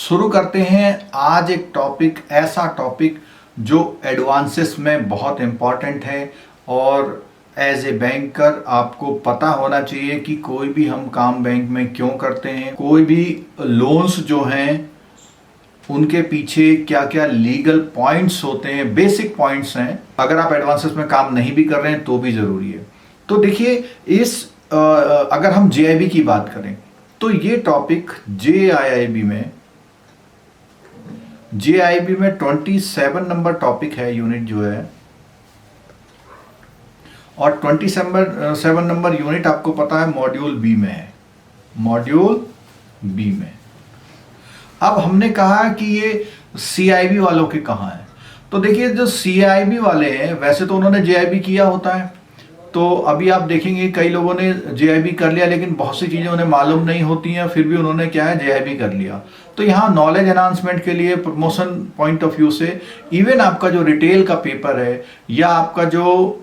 शुरू करते हैं आज एक टॉपिक, ऐसा टॉपिक जो एडवांसेस में बहुत इम्पॉर्टेंट है और एज ए बैंकर आपको पता होना चाहिए कि कोई भी हम काम बैंक में क्यों करते हैं, कोई भी लोन्स जो हैं उनके पीछे क्या क्या लीगल पॉइंट्स होते हैं, बेसिक पॉइंट्स हैं। अगर आप एडवांसेस में काम नहीं भी कर रहे हैं तो भी ज़रूरी है। तो देखिए अगर हम जेआईबी की बात करें तो ये टॉपिक जेआईबी में 27 नंबर टॉपिक है, यूनिट जो है, और 27 नंबर यूनिट आपको पता है मॉड्यूल बी में है, मॉड्यूल बी में। अब हमने कहा कि ये सीआईबी वालों के कहाँ है। तो देखिए जो सीआईबी वाले हैं वैसे तो उन्होंने जेआईबी किया होता है, तो अभी आप देखेंगे कई लोगों ने जेआईबी कर लिया लेकिन बहुत सी चीज़ें उन्हें मालूम नहीं होती हैं, फिर भी उन्होंने क्या है जेआईबी कर लिया। तो यहाँ नॉलेज एनहांसमेंट के लिए, प्रमोशन पॉइंट ऑफ व्यू से, इवन आपका जो रिटेल का पेपर है या आपका जो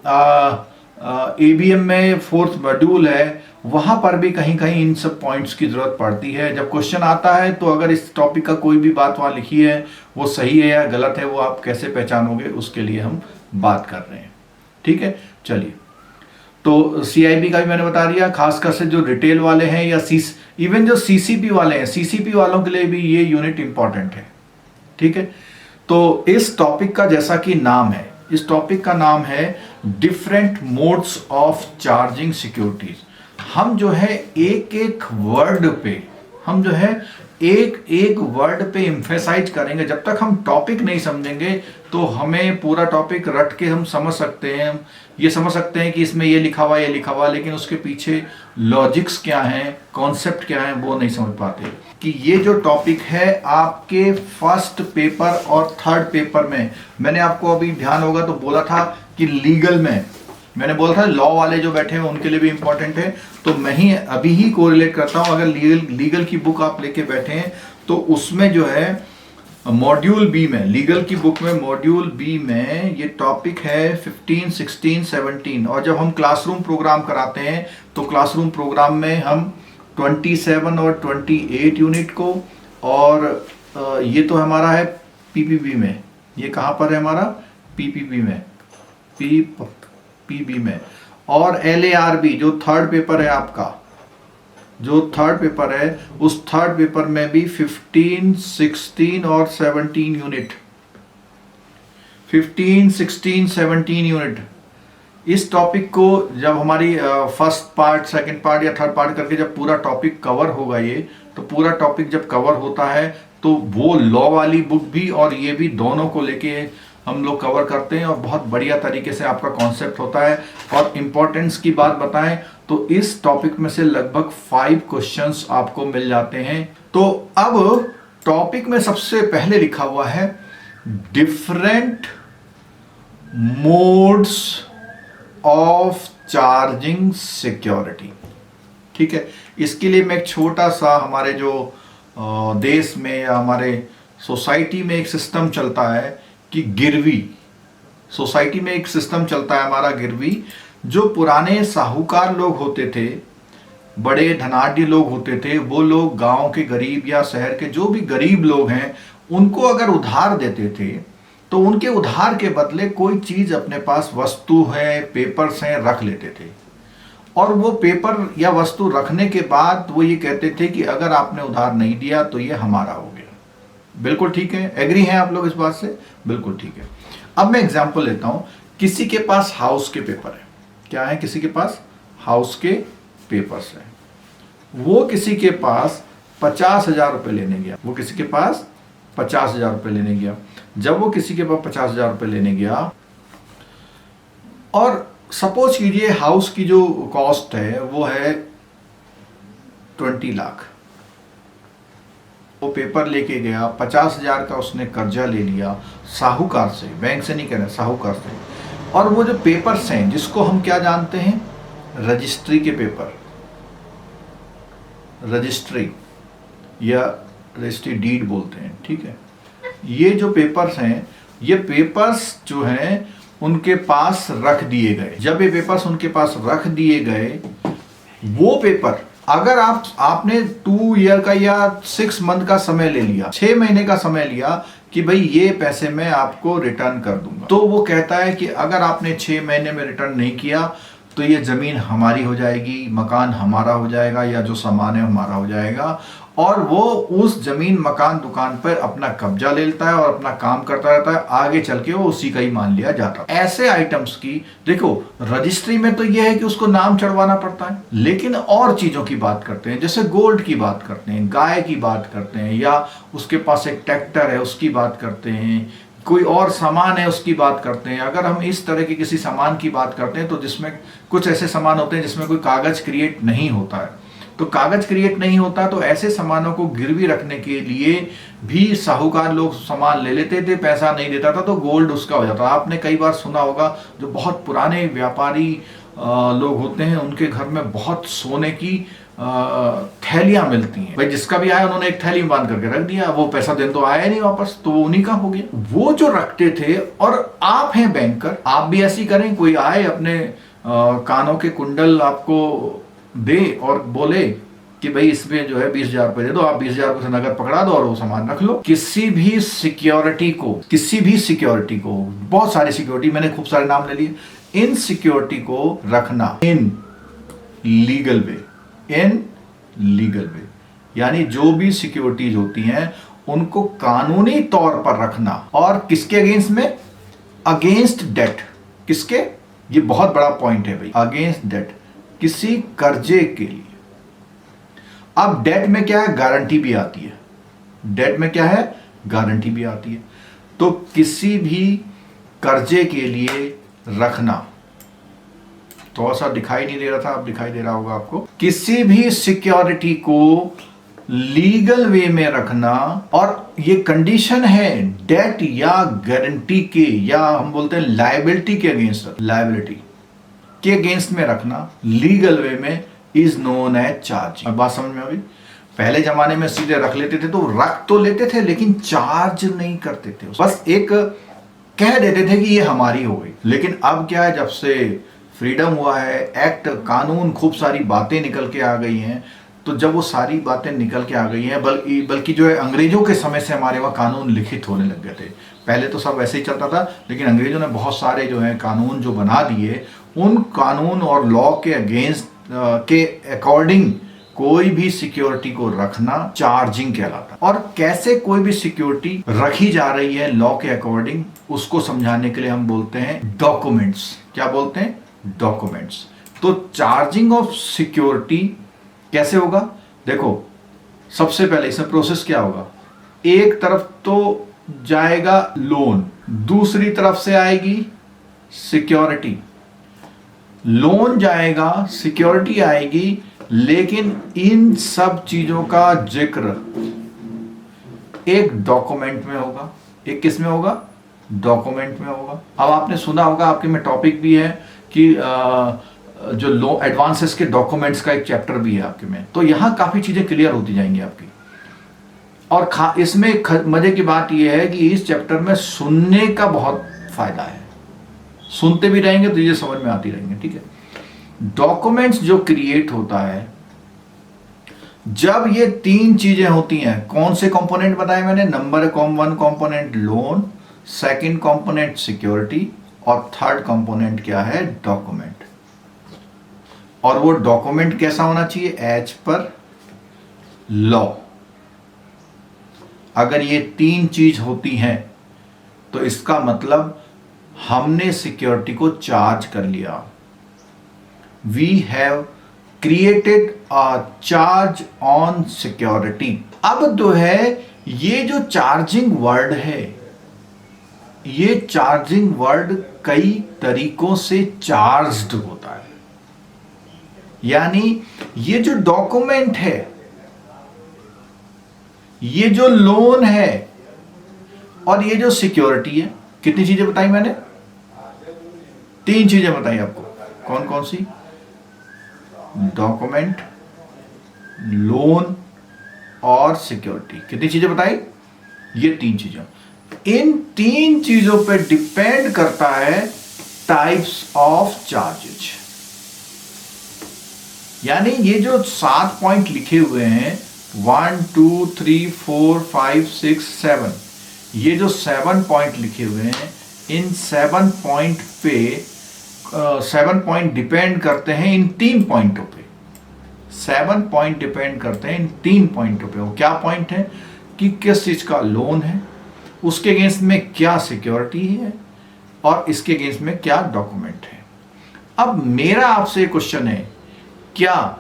एबीएम में 4th मॉड्यूल है, वहाँ पर भी कहीं कहीं इन सब पॉइंट्स की ज़रूरत पड़ती है। जब क्वेश्चन आता है तो अगर इस टॉपिक का कोई भी बात वहाँ लिखी है वो सही है या गलत है, वो आप कैसे पहचानोगे, उसके लिए हम बात कर रहे हैं। ठीक है, चलिए। तो सीआईबी का भी मैंने बता दिया, खासकर से जो रिटेल वाले हैं या इवन जो सीसीपी वाले हैं, सीसीपी वालों के लिए भी ये यूनिट इंपॉर्टेंट है। ठीक है, तो इस टॉपिक का जैसा कि नाम है, इस टॉपिक का नाम है different modes of charging securities. हम जो है एक एक वर्ड पे, हम जो है एक एक वर्ड पे एम्फेसाइज करेंगे। जब तक हम टॉपिक नहीं समझेंगे तो हमें पूरा टॉपिक रट के हम समझ सकते हैं, ये समझ सकते हैं कि इसमें ये लिखा हुआ, ये लिखा हुआ, लेकिन उसके पीछे लॉजिक्स क्या हैं, कॉन्सेप्ट क्या हैं, वो नहीं समझ पाते। कि ये जो टॉपिक है आपके फर्स्ट पेपर और थर्ड पेपर में, मैंने आपको अभी ध्यान होगा तो बोला था कि लीगल में, मैंने बोला था लॉ वाले जो बैठे हैं उनके लिए भी इंपॉर्टेंट है, तो मैं ही अभी ही कोरिलेट करता हूं। अगर लीगल की बुक आप लेके बैठे हैं तो उसमें जो है मॉड्यूल बी में, लीगल की बुक में मॉड्यूल बी में ये टॉपिक है 15, 16, 17। और जब हम क्लासरूम प्रोग्राम कराते हैं तो क्लासरूम प्रोग्राम में हम 27 और 28 यूनिट को, और ये तो हमारा है पीपीबी में, ये कहाँ पर है हमारा पीपीबी में, पीबी में। और एलएआरबी जो थर्ड पेपर है आपका, जो थर्ड पेपर है, उस थर्ड पेपर में भी 15, 16 और 17 यूनिट, 15, 16, 17 यूनिट। इस टॉपिक को जब हमारी फर्स्ट पार्ट, सेकंड पार्ट या थर्ड पार्ट करके जब पूरा टॉपिक कवर होगा, ये तो पूरा टॉपिक जब कवर होता है तो वो लॉ वाली बुक भी और ये भी दोनों को लेके हम लोग कवर करते हैं और बहुत बढ़िया तरीके से आपका कॉन्सेप्ट होता है। और इम्पोर्टेंस की बात बताएं तो इस टॉपिक में से लगभग 5 क्वेश्चंस आपको मिल जाते हैं। तो अब टॉपिक में सबसे पहले लिखा हुआ है different modes of charging security. ठीक है, इसके लिए मैं एक छोटा सा, हमारे जो देश में या हमारे सोसाइटी में एक सिस्टम चलता है कि गिरवी, सोसाइटी में एक सिस्टम चलता है हमारा गिरवी। जो पुराने साहूकार लोग होते थे, बड़े धनाढ्य लोग होते थे, वो लोग गांव के गरीब या शहर के जो भी गरीब लोग हैं उनको अगर उधार देते थे तो उनके उधार के बदले कोई चीज अपने पास, वस्तु है, पेपर्स हैं, रख लेते थे। और वो पेपर या वस्तु रखने के बाद वो ये कहते थे कि अगर आपने उधार नहीं दिया तो ये हमारा हो गया। बिल्कुल ठीक है, एग्री हैं आप लोग इस बात से? बिल्कुल ठीक है। अब मैं एग्जांपल लेता हूं, किसी के पास हाउस के पेपर है, क्या है, किसी के पास हाउस के पेपर्स है, वो किसी के पास 50,000 रुपये लेने गया, वो किसी के पास 50,000 रुपये लेने गया। जब वो किसी के पास 50,000 रुपये लेने गया, और सपोज कीजिए हाउस की जो कॉस्ट है वो है 20 लाख, वो पेपर लेके गया, 50,000 का उसने कर्जा ले लिया साहूकार से, बैंक से नहीं कह रहे, साहूकार से। और वो जो पेपर्स हैं जिसको हम क्या जानते हैं, रजिस्ट्री के पेपर, रजिस्ट्री या रजिस्ट्री डीड बोलते हैं। ठीक है, ये जो पेपर्स हैं, ये पेपर्स जो हैं उनके पास रख दिए गए। जब ये पेपर्स उनके पास रख दिए गए, वो पेपर अगर आपने 2 ईयर का या 6 मंथ का समय ले लिया, 6 महीने का समय लिया कि भाई ये पैसे मैं आपको रिटर्न कर दूंगा, तो वो कहता है कि अगर आपने 6 महीने में रिटर्न नहीं किया तो ये जमीन हमारी हो जाएगी, मकान हमारा हो जाएगा, या जो सामान है हमारा हो जाएगा, और वो उस जमीन मकान दुकान पर अपना कब्जा ले लेता है और अपना काम करता रहता है। आगे चल के वो उसी का ही मान लिया जाता है। ऐसे आइटम्स की देखो, रजिस्ट्री में तो ये है कि उसको नाम चढ़वाना पड़ता है, लेकिन और चीजों की बात करते हैं, जैसे गोल्ड की बात करते हैं, गाय की बात करते हैं, या उसके पास एक ट्रैक्टर है उसकी बात करते हैं, कोई और सामान है उसकी बात करते हैं। अगर हम इस तरह के किसी सामान की बात करते हैं तो जिसमें कुछ ऐसे सामान होते हैं जिसमें कोई कागज क्रिएट नहीं होता है, तो कागज क्रिएट नहीं होता, तो ऐसे सामानों को गिरवी रखने के लिए भी साहूकार लोग सामान ले लेते थे, पैसा नहीं देता था तो गोल्ड उसका हो जाता। आपने कई बार सुना होगा, जो बहुत पुराने व्यापारी लोग होते हैं उनके घर में बहुत सोने की थैलियां मिलती हैं। भाई जिसका भी आया उन्होंने एक थैली में बांध करके रख दिया, वो पैसा देने तो आया नहीं वापस, तो वो उन्हीं का हो गया। वो जो रखते थे, और आप हैं बैंकर, आप भी ऐसी करें, कोई आए अपने कानों के कुंडल आपको दे और बोले कि भाई इसमें जो है 20,000 रुपए दे दो, आप 20,000 रुपए से नगद पकड़ा दो और वो सामान रख लो। किसी भी सिक्योरिटी को, बहुत सारी सिक्योरिटी, मैंने खूब सारे नाम ले लिए, इन सिक्योरिटी को रखना इन लीगल वे, यानी जो भी सिक्योरिटीज होती हैं उनको कानूनी तौर पर रखना, और किसके अगेंस्ट में? Against debt. किसके? ये बहुत बड़ा पॉइंट है भाई, अगेंस्ट डेट, किसी कर्जे के लिए। अब डेट में क्या है? गारंटी भी आती है। डेट में क्या है? गारंटी भी आती है। तो किसी भी कर्जे के लिए रखना, थोड़ा सा दिखाई नहीं दे रहा था, अब दिखाई दे रहा होगा आपको। किसी भी सिक्योरिटी को लीगल वे में रखना, और ये कंडीशन है डेट या गारंटी के, या हम बोलते हैं लायबिलिटी के अगेंस्ट, लायबिलिटी के अगेंस्ट में रखना लीगल वे में, इज नोन एज चार्ज। अब बात समझ में आ गई? पहले जमाने में सीधे रख लेते थे, तो रख तो लेते थे लेकिन चार्ज नहीं करते थे, बस एक कह देते थे कि ये हमारी हो गई। लेकिन अब क्या है, जब से फ्रीडम हुआ है, एक्ट, कानून, खूब सारी बातें निकल के आ गई हैं, तो जब वो सारी बातें निकल के आ गई हैं, बल्कि जो है अंग्रेजों के समय से हमारे वहाँ कानून लिखित होने लग गए थे। पहले तो सब ऐसे ही चलता था, लेकिन अंग्रेजों ने बहुत सारे जो है कानून जो बना दिए, उन कानून और लॉ के अगेंस्ट के अकॉर्डिंग कोई भी सिक्योरिटी को रखना चार्जिंग कहलाता है। और कैसे कोई भी सिक्योरिटी रखी जा रही है लॉ के अकॉर्डिंग, उसको समझाने के लिए हम बोलते हैं डॉक्यूमेंट्स। क्या बोलते हैं? डॉक्यूमेंट्स। तो चार्जिंग ऑफ सिक्योरिटी कैसे होगा? देखो, सबसे पहले इसमें प्रोसेस क्या होगा? एक तरफ तो जाएगा लोन, दूसरी तरफ से आएगी सिक्योरिटी। लोन जाएगा, सिक्योरिटी आएगी, लेकिन इन सब चीजों का जिक्र एक डॉक्यूमेंट में होगा। एक किस में होगा? डॉक्यूमेंट में होगा। अब आपने सुना होगा, आपके में टॉपिक भी है कि जो लो एडवांसेस के डॉक्यूमेंट्स का एक चैप्टर भी है आपके में, तो यहां काफी चीजें क्लियर होती जाएंगी आपकी। और इसमें मजे की बात यह है कि इस चैप्टर में सुनने का बहुत फायदा है, सुनते भी रहेंगे तो ये समझ में आती रहेंगे। ठीक है, डॉक्यूमेंट्स जो क्रिएट होता है, जब ये 3 चीजें होती हैं, कौन से कंपोनेंट बताए मैंने? Number 1 component loan, second component security, और थर्ड कंपोनेंट क्या है? डॉक्यूमेंट। और वो डॉक्यूमेंट कैसा होना चाहिए? As per law. अगर ये 3 चीज होती हैं तो इसका मतलब हमने सिक्योरिटी को चार्ज कर लिया। We have created a charge on security. अब जो है, ये जो चार्जिंग वर्ड है, ये चार्जिंग वर्ड कई तरीकों से चार्ज्ड होता है। यानी ये जो डॉक्यूमेंट है, ये जो लोन है, और ये जो सिक्योरिटी है, कितनी चीजें बताई मैंने? 3 चीजें बताई आपको। कौन कौन सी? डॉक्यूमेंट, लोन और सिक्योरिटी। कितनी चीजें बताई? ये 3 चीजें। इन 3 चीजों पे डिपेंड करता है टाइप्स ऑफ चार्जेज। यानी ये जो 7 पॉइंट लिखे हुए हैं 1 2 3 4 5 6 7, ये जो 7 पॉइंट लिखे हुए हैं, इन 7 पॉइंट पे 7 पॉइंट डिपेंड करते हैं इन 3 पॉइंटों पे। 7 पॉइंट डिपेंड करते हैं इन 3 पॉइंटों पे। वो क्या पॉइंट है कि किस चीज का लोन है, उसके अगेंस्ट में क्या सिक्योरिटी है, और इसके अगेंस्ट में क्या डॉक्यूमेंट है। अब मेरा आपसे क्वेश्चन है, क्या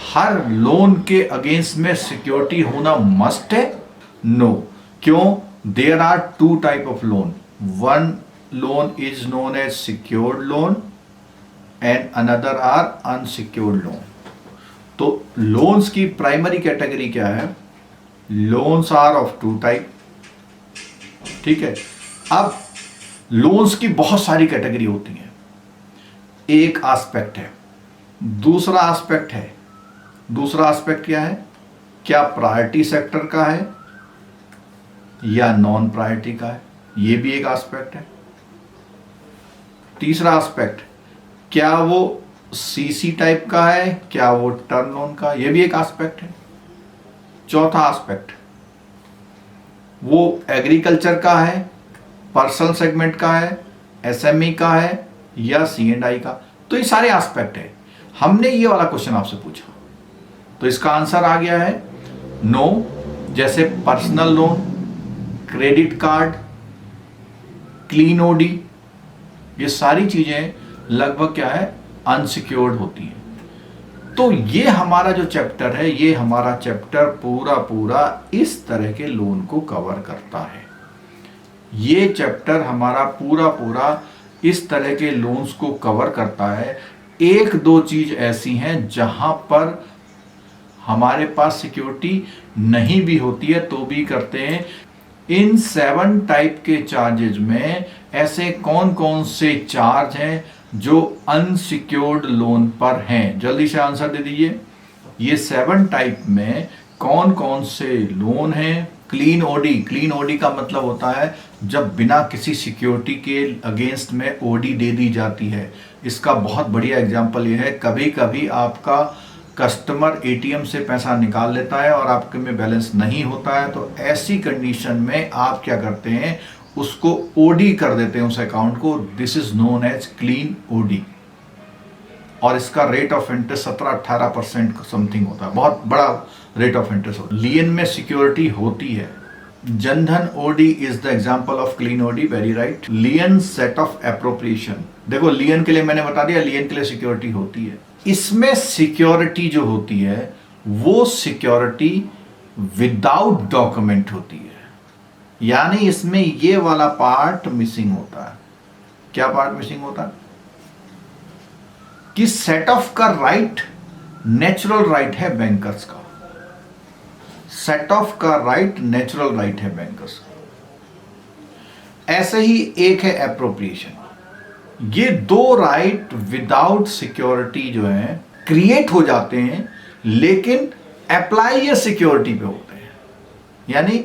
हर लोन के अगेंस्ट में सिक्योरिटी होना मस्ट है? नो। क्यों? There are 2 type of loan. One loan is known as secured loan and another are unsecured loan. तो लोन्स की प्राइमरी कैटेगरी क्या है? Loans are of 2 type. ठीक है। अब लोन्स की बहुत सारी कैटेगरी होती हैं, एक एस्पेक्ट है। दूसरा एस्पेक्ट क्या है? क्या प्रायोरिटी सेक्टर का है या नॉन प्रायोरिटी का है? ये भी एक एस्पेक्ट है। तीसरा एस्पेक्ट, क्या वो सीसी टाइप का है, क्या वो टर्म लोन का? ये भी एक एस्पेक्ट है। चौथा एस्पेक्ट, वो एग्रीकल्चर का है, पर्सनल सेगमेंट का है, एसएमई का है या C&I का? तो ये सारे एस्पेक्ट है। हमने ये वाला क्वेश्चन आपसे पूछा, तो इसका आंसर आ गया है नो। जैसे personal loan, credit card, clean OD, ये सारी चीजें लगभग क्या है? अनसिक्योर्ड होती हैं। तो ये हमारा जो चैप्टर है, ये हमारा चैप्टर पूरा इस तरह के लोन को कवर करता है। ये चैप्टर हमारा पूरा इस तरह के लोन्स को कवर करता है। एक दो चीज ऐसी हैं जहां पर हमारे पास सिक्योरिटी नहीं भी होती है तो भी करते हैं। इन 7 टाइप के चार्जेज में ऐसे कौन कौन से चार्ज हैं जो अनसिक्योर्ड लोन पर हैं? जल्दी से आंसर दे दीजिए। ये 7 टाइप में कौन कौन से लोन हैं? क्लीन ओडी का मतलब होता है जब बिना किसी सिक्योरिटी के अगेंस्ट में ओडी दे दी जाती है। इसका बहुत बढ़िया एग्जांपल ये है, कभी कभी आपका कस्टमर एटीएम से पैसा निकाल लेता है और आपके में बैलेंस नहीं होता है, तो ऐसी कंडीशन में आप क्या करते हैं? उसको ओडी कर देते हैं उस अकाउंट को। This is known as clean OD, और इसका रेट ऑफ इंटरेस्ट 17-18% समथिंग होता है, बहुत बड़ा रेट ऑफ इंटरेस्ट होता है। लियन में सिक्योरिटी होती है। Jan Dhan OD is the example of clean OD, very right. Lien set off appropriation, देखो लियन के लिए मैंने बता दिया, लियन के लिए सिक्योरिटी होती है। इसमें सिक्योरिटी जो होती है वो सिक्योरिटी विदाउट डॉक्यूमेंट होती है, यानी इसमें ये वाला पार्ट मिसिंग होता है। क्या पार्ट मिसिंग होता है? कि सेट ऑफ का राइट नेचुरल राइट है बैंकर्स का। सेट ऑफ का राइट नेचुरल राइट है बैंकर्स का। ऐसे ही एक है एप्रोप्रिएशन। ये 2 राइट विदाउट सिक्योरिटी जो है क्रिएट हो जाते हैं, लेकिन अप्लाई ये सिक्योरिटी पे होते हैं। यानी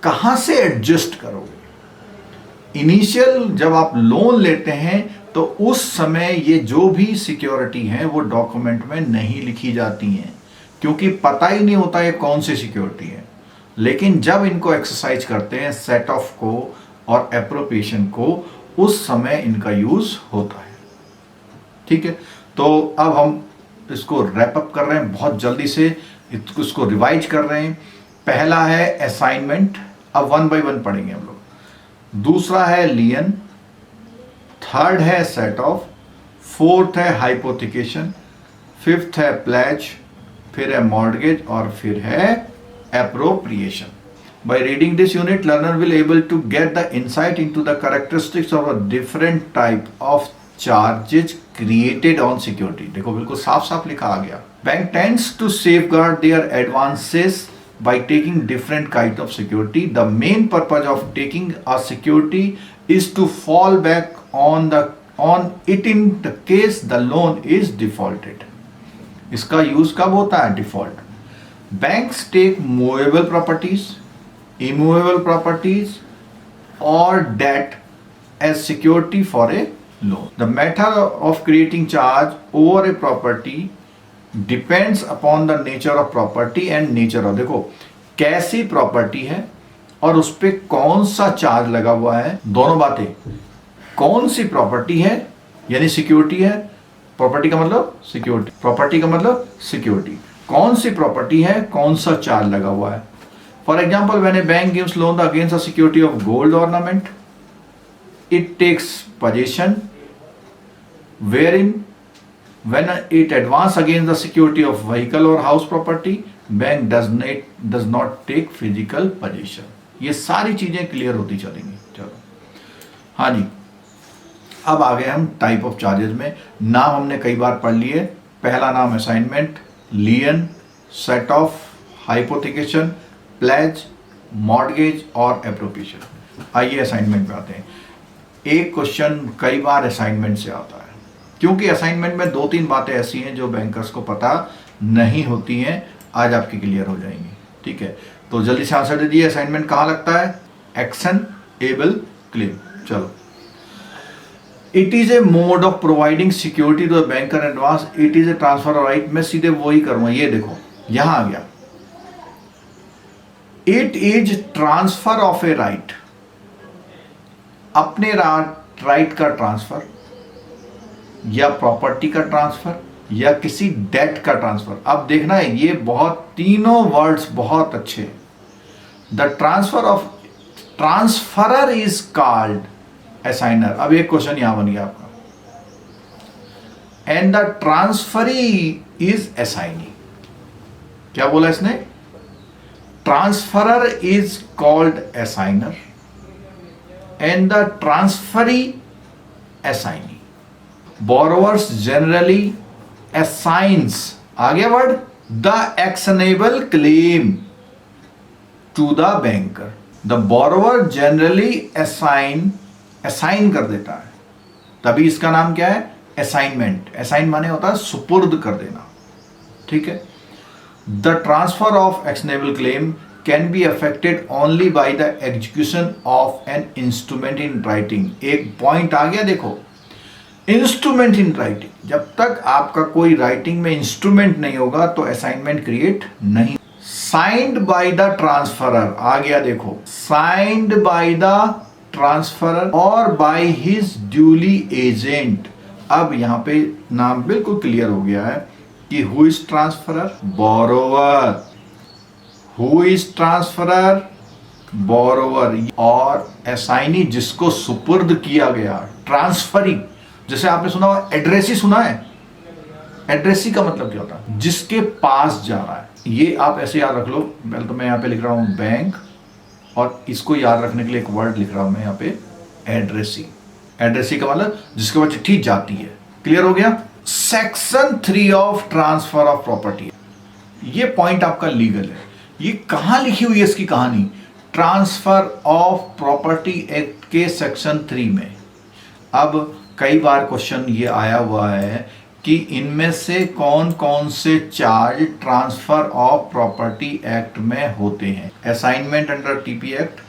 कहां से एडजस्ट करोगे? इनिशियल जब आप लोन लेते हैं तो उस समय ये जो भी सिक्योरिटी है वो डॉक्यूमेंट में नहीं लिखी जाती हैं, क्योंकि पता ही नहीं होता ये कौन सी सिक्योरिटी है। लेकिन जब इनको एक्सरसाइज करते हैं सेट ऑफ को और एप्रोप्रिएशन को, उस समय इनका यूज होता है। ठीक है, तो अब हम इसको रैप अप कर रहे हैं, बहुत जल्दी से इसको रिवाइज कर रहे हैं। पहला है असाइनमेंट, अब 1 बाय 1 पढ़ेंगे हम लोग। दूसरा है लियन, थर्ड है सेट ऑफ, फोर्थ है हाइपोथिकेशन, फिफ्थ है प्लेज, फिर है मॉर्गेज और फिर है appropriation. By reading this unit, learner will able to get the insight into the characteristics of a different type of charges created on security. देखो बिल्कुल साफ साफ लिखा आ गया। Bank tends to safeguard their advances by taking different kind of security. The main purpose of taking a security is to fall back on it in the case the loan is defaulted. इसका use कब होता है? Default. Banks take movable properties, immovable properties or debt as security for a loan. The method of creating charge over a property depends upon the nature of property and nature of, देखो कैसी property है और उस पर कौन सा charge लगा हुआ है, दोनों बातें। कौन सी प्रॉपर्टी है यानी सिक्योरिटी है, प्रॉपर्टी का मतलब सिक्योरिटी, प्रॉपर्टी का मतलब सिक्योरिटी, कौन सी प्रॉपर्टी है, कौन सा चार्ज लगा हुआ है। For example when a bank gives loan against a security of gold ornament, it takes possession wherein when it advance against the security of vehicle or house property, bank does not take physical possession। ये सारी चीजें clear होती चलेंगी। चलो हाँ जी, अब आ गए हम टाइप ऑफ चार्जेस में। नाम हमने कई बार पढ़ लिए। पहला नाम assignment, lien, set off, hypothecation, pledge, mortgage और एप्रोप्रिएशन। आइए असाइनमेंट पे आते हैं। एक क्वेश्चन कई बार असाइनमेंट से आता है, क्योंकि असाइनमेंट में 2-3 बातें ऐसी हैं जो बैंकर्स को पता नहीं होती हैं, आज आपकी क्लियर हो जाएंगी। ठीक है, तो जल्दी से आंसर दे दिए। असाइनमेंट कहाँ लगता है? Actionable claim. चलो, it is a mode of providing security to the banker advance, it is a transfer right. मैं सीधे वही करूंगा, ये देखो यहां आ गया, it is transfer of a right, अपने राइट का ट्रांसफर या प्रॉपर्टी का ट्रांसफर या किसी डेट का ट्रांसफर। अब देखना है, ये बहुत तीनों वर्ड्स बहुत अच्छे। The transfer of, transferor is called assignor. अब एक क्वेश्चन यहां बन गया आपका, and the transferee is assignee. क्या बोला इसने? Transferor is called assignor and the transferee assignee. Borrowers generally assigns, आ गया word, the actionable claim to the banker। The borrower generally assign कर देता है, तभी इसका नाम क्या है? असाइनमेंट। असाइन माने होता है सुपुर्द कर देना। ठीक है, the transfer of actionable claim can be affected only by the execution of an instrument in writing। एक पॉइंट आ गया, देखो इंस्ट्रूमेंट इन राइटिंग, जब तक आपका कोई राइटिंग में इंस्ट्रूमेंट नहीं होगा तो असाइनमेंट क्रिएट नहीं। साइंड बाय द ट्रांसफरर आ गया, देखो साइंड बाय द ट्रांसफरर और बाय हिज ड्यूली एजेंट। अब यहां पे नाम बिल्कुल क्लियर हो गया है कि who is transferor? Borrower. Who is transferor? Borrower. और असाइनी जिसको सुपुर्द किया गया, ट्रांसफरी। जैसे आपने सुना हो एड्रेसी, सुना है? एड्रेसी का मतलब क्या होता है? जिसके पास जा रहा है। ये आप ऐसे याद रख लो। पहले तो मैं यहाँ पे लिख रहा हूँ बैंक, और इसको याद रखने के लिए एक वर्ड लिख रहा हूँ मैं यहाँ पे, एड्रेसी। एड्रेसी का मतलब जिसके पास चिट्ठी जाती है। क्लियर हो गया? Section 3 of transfer of property, ये पॉइंट आपका लीगल है। ये कहाँ लिखी हुई है इसकी कहानी? ट्रांसफर ऑफ प्रॉपर्टी एक्ट के सेक्शन 3 में। अब कई बार क्वेश्चन ये आया हुआ है कि इनमें से कौन कौन से charge transfer of property act में होते हैं। असाइनमेंट अंडर टीपी एक्ट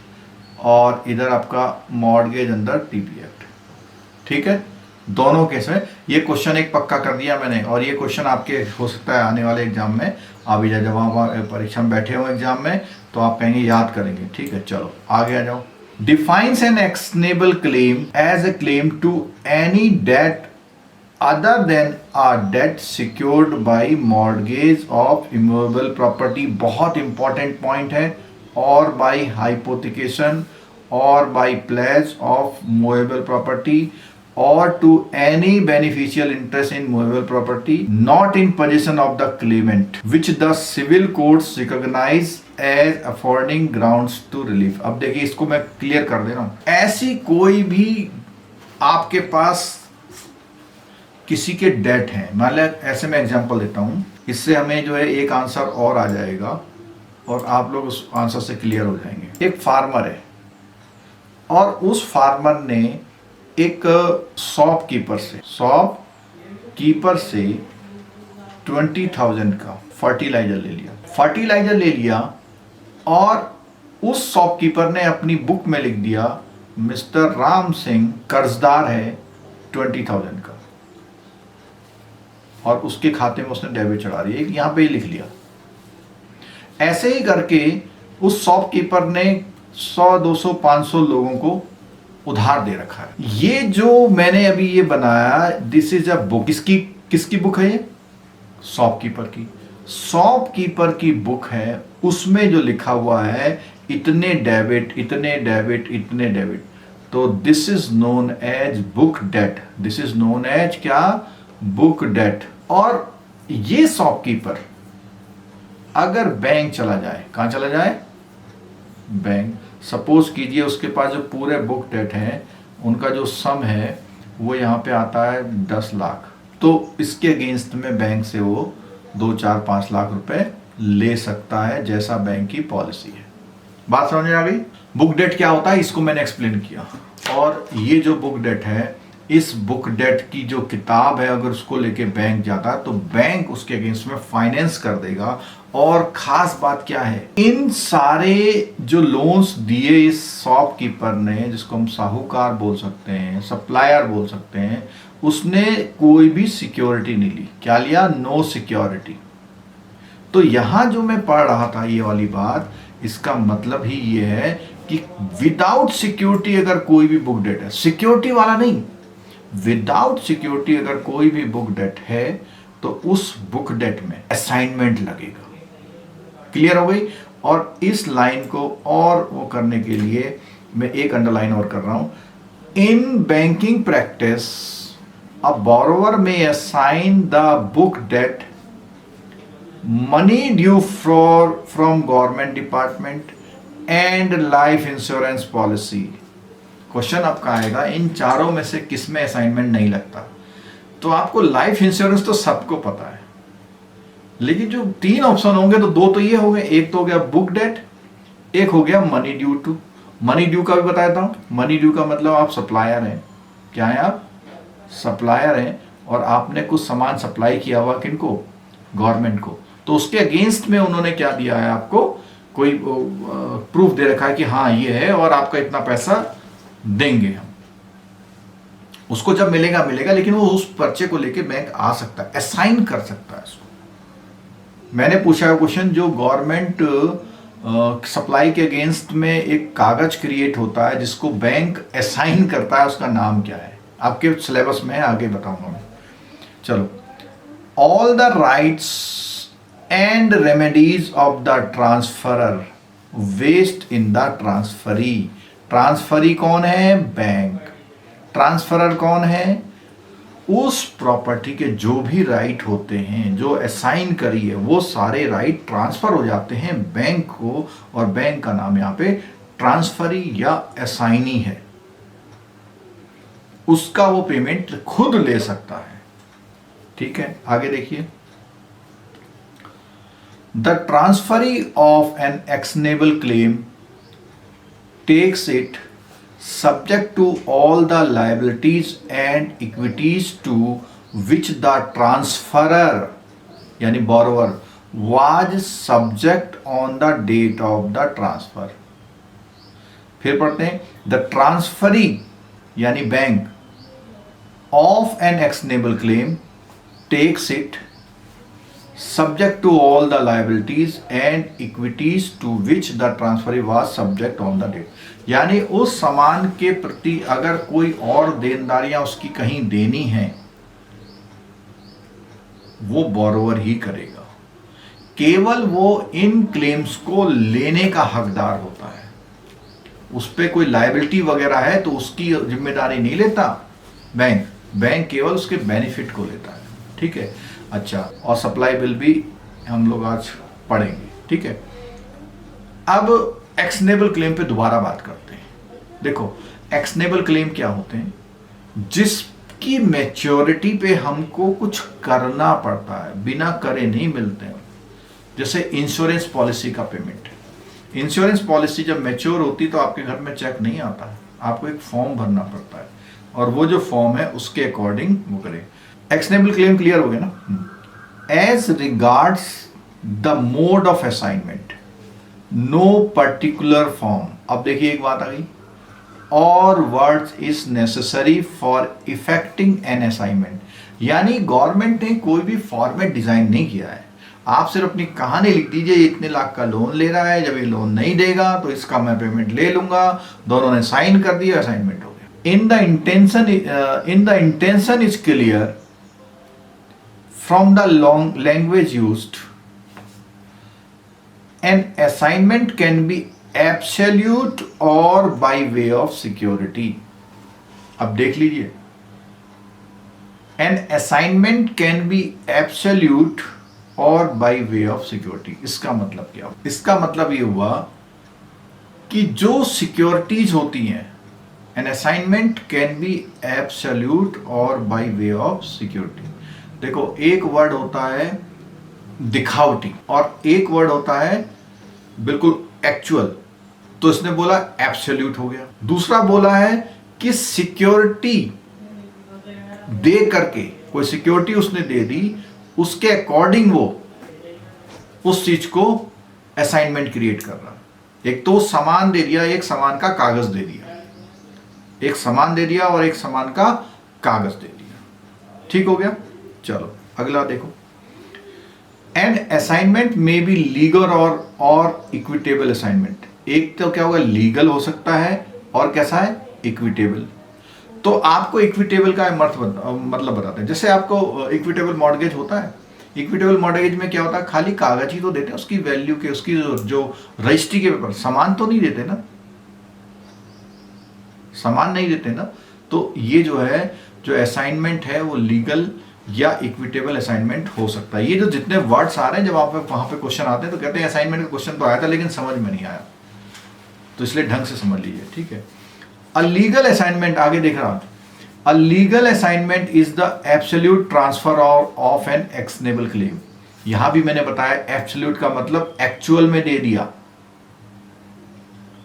और इधर आपका मॉर्गेज अंडर टीपी एक्ट। ठीक है, दोनों केस में ये क्वेश्चन एक पक्का कर दिया मैंने, और ये क्वेश्चन आपके हो सकता है आने वाले एग्जाम में अभी जब आप परीक्षा में बैठे हो एग्जाम में तो आप कहेंगे याद करेंगे। ठीक है, चलो आगे आ जाओ। Defines an actionable claim as a claim to any debt other than a debt secured by mortgage of immovable property। बहुत important point है। और by hypothecation or by pledge of movable property or to any beneficial interest in movable property not in possession of the claimant which the civil courts recognize as affording grounds to relief। अब देखिए, इसको मैं clear कर दे रहा हूं। ऐसी कोई भी आपके पास किसी के डेट है, मान लिया, ऐसे मैं एग्जांपल देता हूं, इससे हमें जो है एक आंसर और आ जाएगा और आप लोग उस आंसर से क्लियर हो जाएंगे। एक फार्मर है और उस फार्मर ने एक शॉपकीपर से 20,000 का फर्टिलाइजर ले लिया और उस शॉपकीपर ने अपनी बुक में लिख दिया मिस्टर राम सिंह कर्जदार है 20,000 का। और उसके खाते में उसने डेबिट चढ़ा दिया, यहाँ पे ही लिख लिया। ऐसे ही करके उस शॉपकीपर ने 100, 200, 500 लोगों को उधार दे रखा है। ये जो मैंने अभी ये बनाया, दिस इज अ बुक। किसकी बुक है ये? शॉपकीपर की। शॉपकीपर की बुक है, उसमें जो लिखा हुआ है इतने डेबिट, इतने डेबिट, इतने डेबिट। तो this is known as book debt. This is known as क्या? Book debt. और ये शॉपकीपर अगर बैंक चला जाए, कहां चला जाए? बैंक। सपोज कीजिए उसके पास जो पूरे बुक डेट हैं उनका जो सम है वो यहाँ पे आता है 10 लाख, तो इसके अगेंस्ट में बैंक से वो 2, 4, 5 लाख रुपए ले सकता है, जैसा बैंक की पॉलिसी है। बात समझ में आ गई? बुक डेट क्या होता है इसको मैंने एक्सप्लेन किया। और ये जो बुक डेट है, इस बुक डेट की जो किताब है अगर उसको लेके बैंक जाता है तो बैंक उसके अगेंस्ट में फाइनेंस कर देगा। और खास बात क्या है, इन सारे जो लोन्स दिए इस शॉपकीपर ने, जिसको हम साहूकार बोल सकते हैं, सप्लायर बोल सकते हैं, उसने कोई भी सिक्योरिटी नहीं ली। क्या लिया? No security. तो यहां जो मैं पढ़ रहा था ये वाली बात, इसका मतलब ही ये है कि विदाउट सिक्योरिटी अगर कोई भी बुक डेट है, सिक्योरिटी वाला नहीं, विदाउट सिक्योरिटी अगर कोई भी बुक डेट है तो उस बुक डेट में असाइनमेंट लगेगा। क्लियर हो गई? और इस लाइन को और वो करने के लिए मैं एक अंडरलाइन और कर रहा हूं। In banking practice a borrower may assign the book debt money due from government department and life insurance policy. Question आपका आएगा इन चारों में से किस में असाइनमेंट नहीं लगता? तो आपको लाइफ इंश्योरेंस तो सबको पता है, लेकिन जो 3 ऑप्शन होंगे तो 2 तो ये हो गए, एक तो हो गया बुक डेट, एक हो गया money due to. Money due का भी बता देता हूं। मनी ड्यू का मतलब आप सप्लायर हैं। क्या है? आप सप्लायर हैं और आपने कुछ सामान सप्लाई किया हुआ किनको? गवर्नमेंट को। तो उसके अगेंस्ट में उन्होंने क्या दिया है आपको? कोई प्रूफ दे रखा है कि हाँ ये है और आपका इतना पैसा देंगे हम। उसको जब मिलेगा मिलेगा, लेकिन वो उस पर्चे को लेके बैंक आ सकता है, असाइन कर सकता है उसको। मैंने पूछा है क्वेश्चन, जो गवर्नमेंट सप्लाई के अगेंस्ट में एक कागज क्रिएट होता है जिसको बैंक असाइन करता है, उसका नाम क्या है? आपके सिलेबस में है, आगे बताऊंगा मैं। चलो, all the rights and remedies of the transferor vest in the transferee. Transferee कौन है? बैंक। ट्रांसफरर कौन है? उस प्रॉपर्टी के जो भी राइट होते हैं जो असाइन करी है, वो सारे राइट ट्रांसफर हो जाते हैं बैंक को, और बैंक का नाम यहां पे ट्रांसफरी या असाइनी है। उसका वो पेमेंट खुद ले सकता है। ठीक है, आगे देखिए। The transferee of an actionable claim takes it subject to all the liabilities and equities to which the transferor यानी borrower was subject on the date of the transfer। फिर पढ़ते हैं, the transferee यानी bank of an actionable claim takes it subject to all the liabilities and equities to which the transferee was subject on the date। यानी उस सामान के प्रति अगर कोई और देनदारियां उसकी कहीं देनी है, वो बोरोवर ही करेगा। केवल वो इन क्लेम्स को लेने का हकदार होता है। उस पर कोई लायबिलिटी वगैरह है तो उसकी जिम्मेदारी नहीं लेता बैंक। बैंक केवल उसके बेनिफिट को लेता है। ठीक है, अच्छा, और सप्लाई बिल भी हम लोग आज पढ़ेंगे। ठीक है, अब एक्शनेबल क्लेम पे दोबारा बात करते हैं। देखो, एक्शनेबल क्लेम क्या होते हैं? जिसकी मैच्योरिटी पे हमको कुछ करना पड़ता है, बिना करे नहीं मिलते हैं। जैसे इंश्योरेंस पॉलिसी का पेमेंट। इंश्योरेंस पॉलिसी जब मैच्योर होती तो आपके घर में चेक नहीं आता है, आपको एक फॉर्म भरना पड़ता है, और वो जो फॉर्म है उसके अकॉर्डिंग वो करें। एक्शनेबल क्लेम क्लियर हो गया ना? As regards the mode of assignment no particular form. अब देखिए एक बात आ गई, और words is necessary for effecting an assignment. यानी गवर्नमेंट ने कोई भी फॉर्मेट डिजाइन नहीं किया है। आप सिर्फ अपनी कहानी लिख दीजिए, ये इतने लाख का लोन ले रहा है, जब ये लोन नहीं देगा तो इसका मैं पेमेंट ले लूंगा, दोनों ने साइन कर दिया, असाइनमेंट हो गया। In the intention is clear from the long language used, an assignment can be absolute और बाय वे ऑफ सिक्योरिटी। अब देख लीजिए, an assignment can be absolute और बाय वे ऑफ सिक्योरिटी। इसका मतलब क्या हुआ? इसका मतलब ये हुआ कि जो सिक्योरिटीज होती हैं, an assignment can be absolute और बाय वे ऑफ सिक्योरिटी। देखो, एक वर्ड होता है दिखावटी और एक वर्ड होता है बिल्कुल एक्चुअल, तो इसने बोला एब्सोल्यूट हो गया। दूसरा बोला है कि सिक्योरिटी दे करके, कोई सिक्योरिटी उसने दे दी, उसके अकॉर्डिंग वो उस चीज को असाइनमेंट क्रिएट कर रहा। एक तो सामान दे दिया, एक सामान का कागज दे दिया, एक सामान दे दिया और एक सामान का कागज दे दिया। ठीक हो गया। चलो अगला देखो, एन असाइनमेंट में बी लीगल और इक्विटेबल असाइनमेंट। एक तो क्या होगा, लीगल हो सकता है और कैसा है, इक्विटेबल। तो आपको इक्विटेबल का मतलब बताते हैं। जैसे आपको इक्विटेबल मॉर्गेज होता है, इक्विटेबल मॉर्गेज में क्या होता है, खाली कागज ही तो देते हैं, उसकी वैल्यू के, उसकी जो रजिस्ट्री के पेपर, सामान तो नहीं देते ना, सामान नहीं देते ना। तो ये जो है, जो असाइनमेंट है वो लीगल या इक्विटेबल असाइनमेंट हो सकता है। ये जो जितने वर्ड्स आ रहे हैं, जब आप वहां पे क्वेश्चन आते हैं तो कहते हैं असाइनमेंट का क्वेश्चन तो आया था लेकिन समझ में नहीं आया, तो इसलिए ढंग से समझ लीजिए। ठीक है। अ लीगल असाइनमेंट, आगे देख रहा हूं, a legal assignment is the absolute transfer of an actionable claim. यहां भी मैंने बताया, एब्सोल्यूट का मतलब एक्चुअल में दे दिया,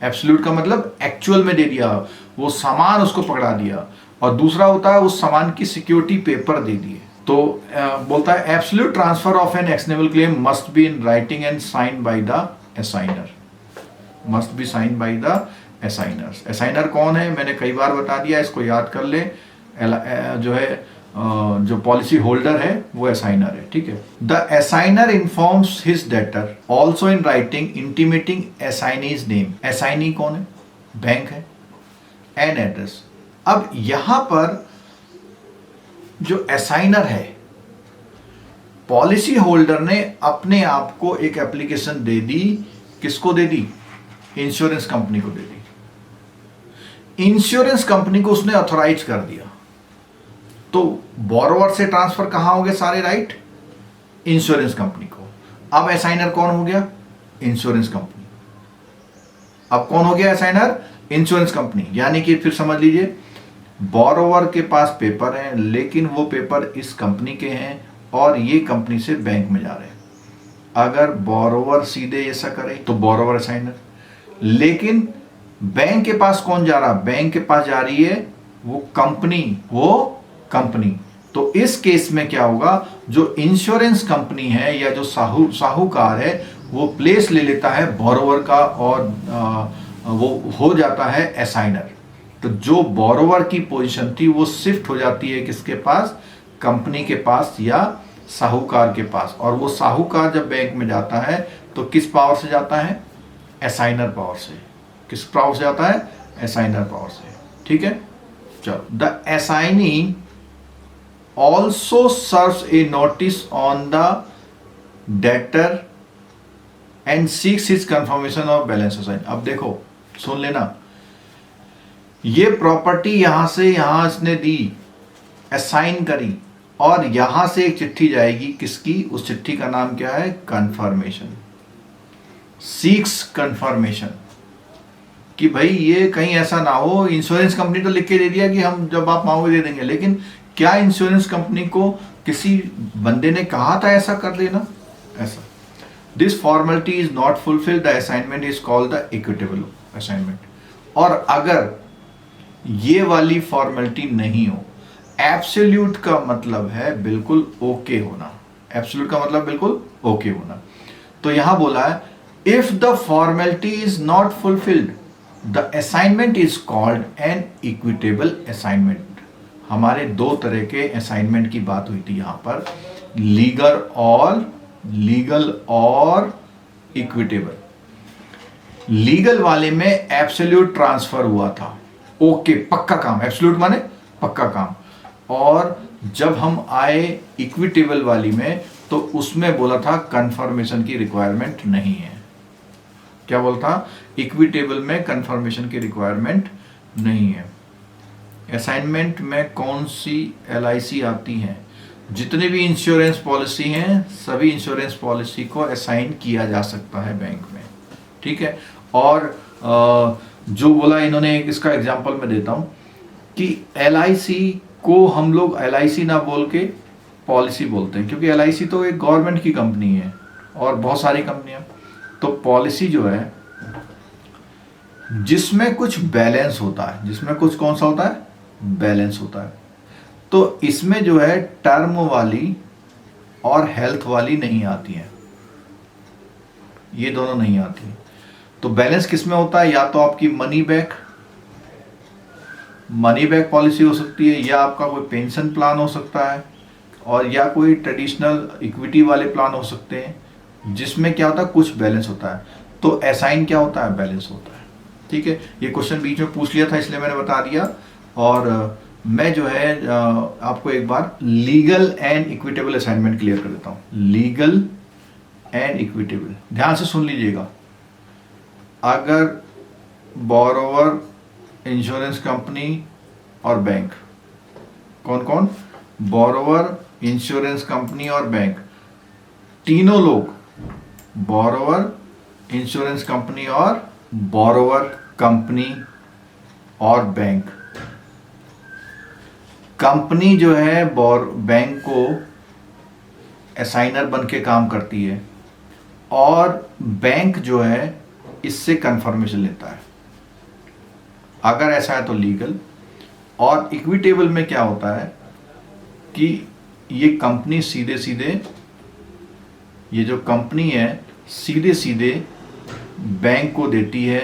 एब्सोल्यूट का मतलब एक्चुअल में दे दिया, वो सामान उसको पकड़ा दिया। और दूसरा होता है उस सामान की सिक्योरिटी पेपर दे दिए। तो बोलता है absolute transfer of an actionable claim must be in writing and sign by the assignor, must be sign by the assignors. Assignor कौन है, मैंने कई बार बता दिया, इसको याद कर ले। जो है जो पॉलिसी होल्डर है वो असाइनर है। ठीक है। The assignor informs his debtor also in writing intimating assignee's name. Assignee कौन है, बैंक है, एंड एड्रेस। अब यहां पर जो असाइनर है, पॉलिसी होल्डर ने अपने आप को एक एप्लीकेशन दे दी, किसको दे दी, इंश्योरेंस कंपनी को दे दी। इंश्योरेंस कंपनी को उसने ऑथोराइज कर दिया, तो बोरोवर से ट्रांसफर कहां हो गए सारे राइट, इंश्योरेंस कंपनी को। अब असाइनर कौन हो गया, इंश्योरेंस कंपनी। अब कौन हो गया असाइनर, इंश्योरेंस कंपनी। यानी कि फिर समझ लीजिए, बोरोवर के पास पेपर हैं, लेकिन वो पेपर इस कंपनी के हैं और ये कंपनी से बैंक में जा रहे हैं। अगर बोरोवर सीधे ऐसा करे तो बोरोवर असाइनर, लेकिन बैंक के पास कौन जा रहा, बैंक के पास जा रही है वो कंपनी। तो इस केस में क्या होगा, जो इंश्योरेंस कंपनी है या जो साहूकार है वो प्लेस ले लेता है बोरोवर का और वो हो जाता है असाइनर। तो जो बोरोवर की पोजीशन थी वो शिफ्ट हो जाती है किसके पास, कंपनी के पास या साहूकार के पास। और वो साहूकार जब बैंक में जाता है तो किस पावर से जाता है, असाइनर पावर से। किस पावर से जाता है, असाइनर पावर से। ठीक है। चलो, the assignee also serves a notice on the debtor and seeks his confirmation of balance assign. अब देखो, सुन लेना, ये प्रॉपर्टी यहां से यहां इसने दी, असाइन करी, और यहां से एक चिट्ठी जाएगी किसकी, उस चिट्ठी का नाम क्या है, कंफर्मेशन। सीक्स कंफर्मेशन, कि भाई ये कहीं ऐसा ना हो, इंश्योरेंस कंपनी तो लिख के दे दिया कि हम जब आप मांगोगे दे देंगे, लेकिन क्या इंश्योरेंस कंपनी को किसी बंदे ने कहा था ऐसा कर लेना, ऐसा। This formality is not fulfilled, the assignment is called the equitable assignment. और अगर ये वाली फॉर्मेलिटी नहीं हो, एब्सोल्यूट का मतलब है बिल्कुल ओके होना, एब्सोल्यूट का मतलब बिल्कुल ओके होना। तो यहां बोला है, if the formality is not fulfilled the assignment is called an equitable assignment. हमारे दो तरह के असाइनमेंट की बात हुई थी यहाँ पर, लीगल और इक्विटेबल। लीगल वाले में एब्सोल्यूट ट्रांसफर हुआ था, ओके पक्का काम, एब्सोल्यूट माने पक्का काम। और जब हम आए इक्विटेबल वाली में तो उसमें बोला था कंफर्मेशन की रिक्वायरमेंट नहीं है। क्या बोला था? इक्विटेबल में कंफर्मेशन की रिक्वायरमेंट नहीं है। असाइनमेंट में कौन सी LIC आती हैं? जितने भी इंश्योरेंस पॉलिसी हैं सभी इंश्योरेंस पॉलिसी को असाइन किया जा सकता है बैंक में, ठीक है। और जो बोला इन्होंने, इसका एग्जांपल मैं देता हूं कि LIC को हम लोग LIC ना बोल के पॉलिसी बोलते हैं, क्योंकि LIC तो एक गवर्नमेंट की कंपनी है और बहुत सारी कंपनियां। तो पॉलिसी जो है जिसमें कुछ बैलेंस होता है, जिसमें कुछ कौन सा होता है? बैलेंस होता है। तो इसमें जो है टर्म वाली और हेल्थ वाली नहीं आती है, ये दोनों नहीं आती। तो बैलेंस किसमें होता है? या तो आपकी मनी बैक पॉलिसी हो सकती है, या आपका कोई पेंशन प्लान हो सकता है, और या कोई ट्रेडिशनल इक्विटी वाले प्लान हो सकते हैं जिसमें क्या होता है? कुछ बैलेंस होता है। तो असाइन क्या होता है? बैलेंस होता है, ठीक है। ये क्वेश्चन बीच में पूछ लिया था इसलिए मैंने बता दिया। और मैं जो है आपको एक बार legal and equitable assignment clear कर देता हूं। लीगल एंड इक्विटेबल, ध्यान से सुन लीजिएगा। अगर बोरोवर, इंश्योरेंस कंपनी और बैंक, कौन कौन? बोरोवर, इंश्योरेंस कंपनी और बैंक, तीनों लोग, बोरोवर, इंश्योरेंस कंपनी और बोरोवर कंपनी और बैंक। कंपनी जो है बैंक को असाइनर बन के काम करती है, और बैंक जो है इससे कंफर्मेशन लेता है। अगर ऐसा है तो लीगल। और इक्विटेबल में क्या होता है कि ये कंपनी सीधे सीधे, ये जो कंपनी है सीधे सीधे बैंक को देती है,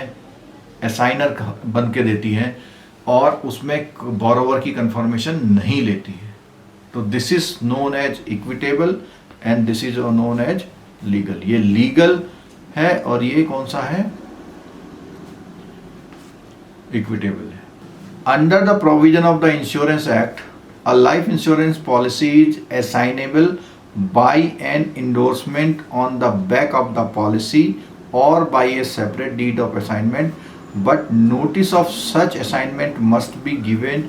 असाइनर बन के देती है, और उसमें बोरोवर की कंफर्मेशन नहीं लेती है। तो this is known as equitable and this is known as legal. ये लीगल है और ये कौन सा है? इक्विटेबल है। Under the provision of the insurance act, a life insurance policy is assignable by an endorsement on the back of the policy और by a separate deed of assignment, but notice of such assignment must be given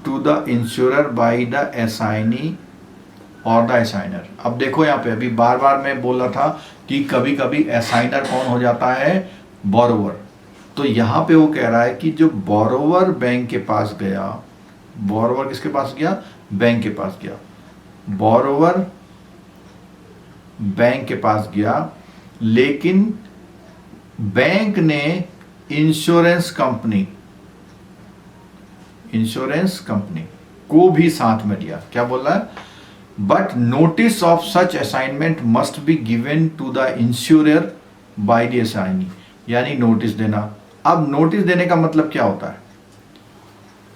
to the insurer by the assignee or the assigner। अब देखो यहाँ पे अभी बार बार मैं बोल रहा था कि कभी कभी असाइनर कौन हो जाता है? बोरोवर। तो यहाँ पे वो कह रहा है कि जो बोरोवर बैंक के पास गया, बोरोवर किसके पास गया? बैंक के पास गया। बोरोवर बैंक के पास गया, लेकिन बैंक ने इंश्योरेंस कंपनी को भी साथ में दिया। क्या बोल रहा है? But notice of such assignment must be given to the insurer by the assignee, यानी नोटिस देना। अब नोटिस देने का मतलब क्या होता है?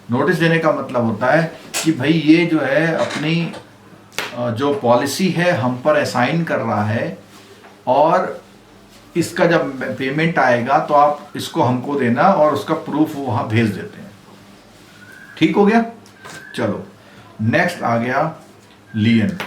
नोटिस देने का मतलब होता है कि भाई ये जो है अपनी जो पॉलिसी है हम पर असाइन कर रहा है, और इसका जब पेमेंट आएगा तो आप इसको हमको देना, और उसका प्रूफ वहां भेज देते हैं। ठीक हो गया? चलो नेक्स्ट आ गया लियन।